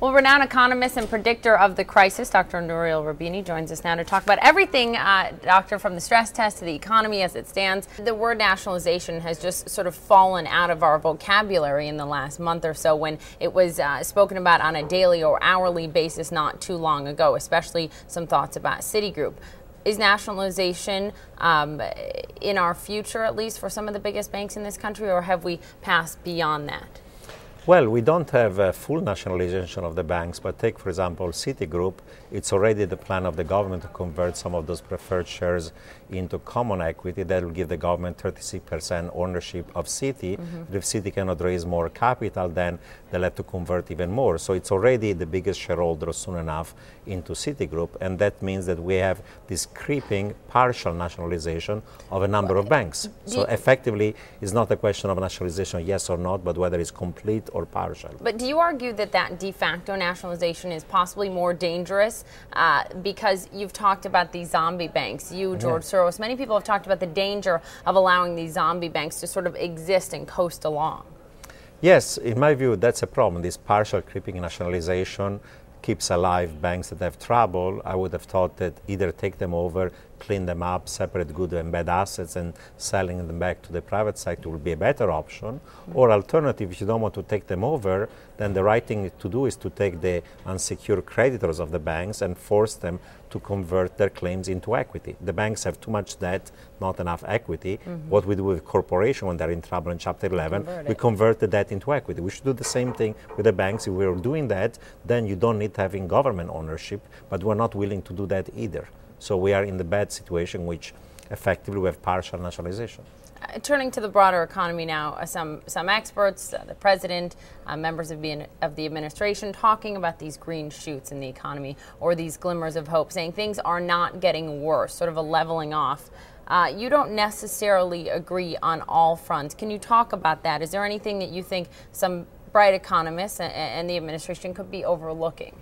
Well, renowned economist and predictor of the crisis, Dr. Nouriel Roubini, joins us now to talk about everything, Doctor, from the stress test to the economy as it stands. The word nationalization has just sort of fallen out of our vocabulary in the last month or so when it was spoken about on a daily or hourly basis not too long ago, especially some thoughts about Citigroup. Is nationalization in our future, at least for some of the biggest banks in this country, or have we passed beyond that? Well, we don't have a full nationalization of the banks, but take, for example, Citigroup. It's already the plan of the government to convert some of those preferred shares into common equity. That will give the government 36% ownership of Citi. But if Citi cannot raise more capital, then they'll have to convert even more. So it's already the biggest shareholder soon enough into Citigroup, and that means that we have this creeping partial nationalization of a number of banks. So effectively, it's not a question of nationalization, yes or not, but whether it's complete or partial. But do you argue that that de facto nationalization is possibly more dangerous because you've talked about these zombie banks, you, George Soros, many people have talked about the danger of allowing these zombie banks to sort of exist and coast along? Yes, in my view, that's a problem. This partial creeping nationalization keeps alive banks that have trouble. I would have thought that either take them over, clean them up, separate good and bad assets, and selling them back to the private sector would be a better option. Or alternative, if you don't want to take them over, then the right thing to do is to take the unsecured creditors of the banks and force them to convert their claims into equity. The banks have too much debt, not enough equity. What we do with corporations when they're in trouble in Chapter 11, we convert the debt into equity. We should do the same thing with the banks. If we are doing that, then you don't need having government ownership, but we're not willing to do that either. So we are in the bad situation, which effectively we have partial nationalization. Turning to the broader economy now, some experts, the president, members of the administration talking about these green shoots in the economy or these glimmers of hope, saying things are not getting worse, sort of a leveling off. You don't necessarily agree on all fronts. Can you talk about that? Is there anything that you think some bright economists and the administration could be overlooking?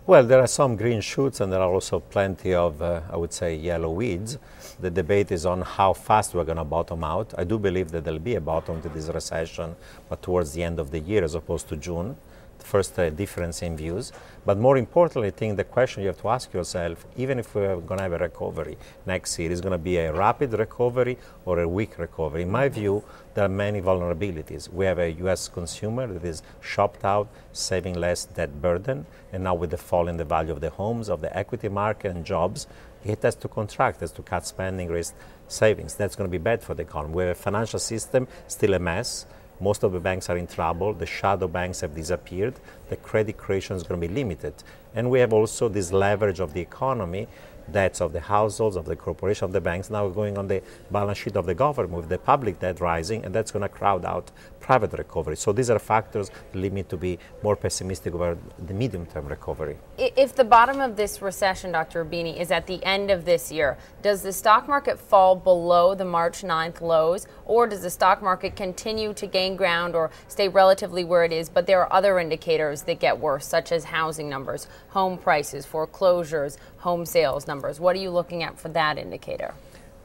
Well, there are some green shoots and there are also plenty of, I would say, yellow weeds. The debate is on how fast we're going to bottom out. I do believe that there'll be a bottom to this recession, but towards the end of the year as opposed to June. First difference in views. But more importantly, I think the question you have to ask yourself, even if we're going to have a recovery next year, is going to be a rapid recovery or a weak recovery? In my view, there are many vulnerabilities. We have a U.S. consumer that is shopped out, saving less debt burden, and now with the fall in the value of the homes, of the equity market and jobs, it has to contract, has to cut spending, raise savings. That's going to be bad for the economy. We have a financial system still a mess. Most of the banks are in trouble. The shadow banks have disappeared. The credit creation is going to be limited. And we have also this leverage of the economy, debts of the households, of the corporation, of the banks, now going on the balance sheet of the government with the public debt rising, and that's going to crowd out private recovery. So these are factors that lead me to be more pessimistic about the medium-term recovery. If the bottom of this recession, Dr. Roubini, is at the end of this year, does the stock market fall below the March 9th lows, or does the stock market continue to gain ground or stay relatively where it is, but there are other indicators that get worse, such as housing numbers, home prices, foreclosures, home sales numbers? What are you looking at for that indicator?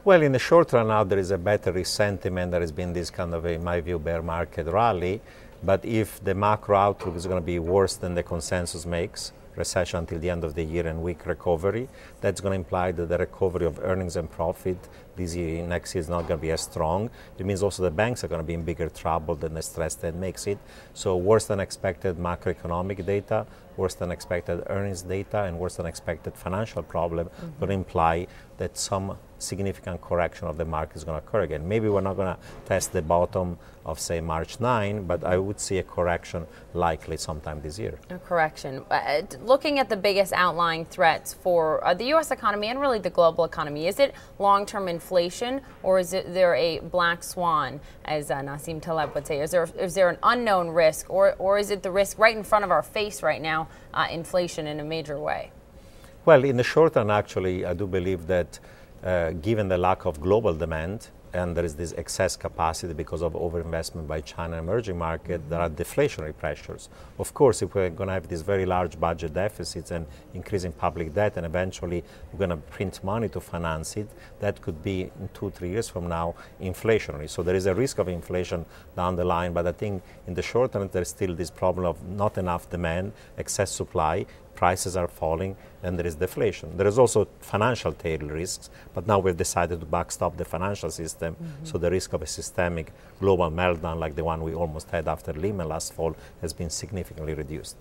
Well, in the short run now, there is a better sentiment. There has been this kind of, in my view, bear market rally. But if the macro outlook is going to be worse than the consensus makes, recession until the end of the year and weak recovery, that's going to imply that the recovery of earnings and profit this year, next year is not going to be as strong. It means also the banks are going to be in bigger trouble than the stress that makes it. So worse than expected macroeconomic data, worse than expected earnings data, and worse than expected financial problem will imply that some significant correction of the market is going to occur again. Maybe we're not going to test the bottom of, say, March 9, but I would see a correction likely sometime this year. A correction. Looking at the biggest outlying threats for the U.S. economy and really the global economy, is it long-term inflation, or is there a black swan, as Nassim Taleb would say? Is there an unknown risk, or is it the risk right in front of our face right now, inflation in a major way? Well, in the short run, actually, I do believe that given the lack of global demand, and there is this excess capacity because of overinvestment by China and emerging market, there are deflationary pressures. Of course, if we're going to have these very large budget deficits and increasing public debt, and eventually we're going to print money to finance it, that could be in 2-3 years from now inflationary. So there is a risk of inflation down the line, but I think in the short term there's still this problem of not enough demand, excess supply, prices are falling, and there is deflation. There is also financial tail risks, but now we've decided to backstop the financial system, so the risk of a systemic global meltdown like the one we almost had after Lehman last fall has been significantly reduced.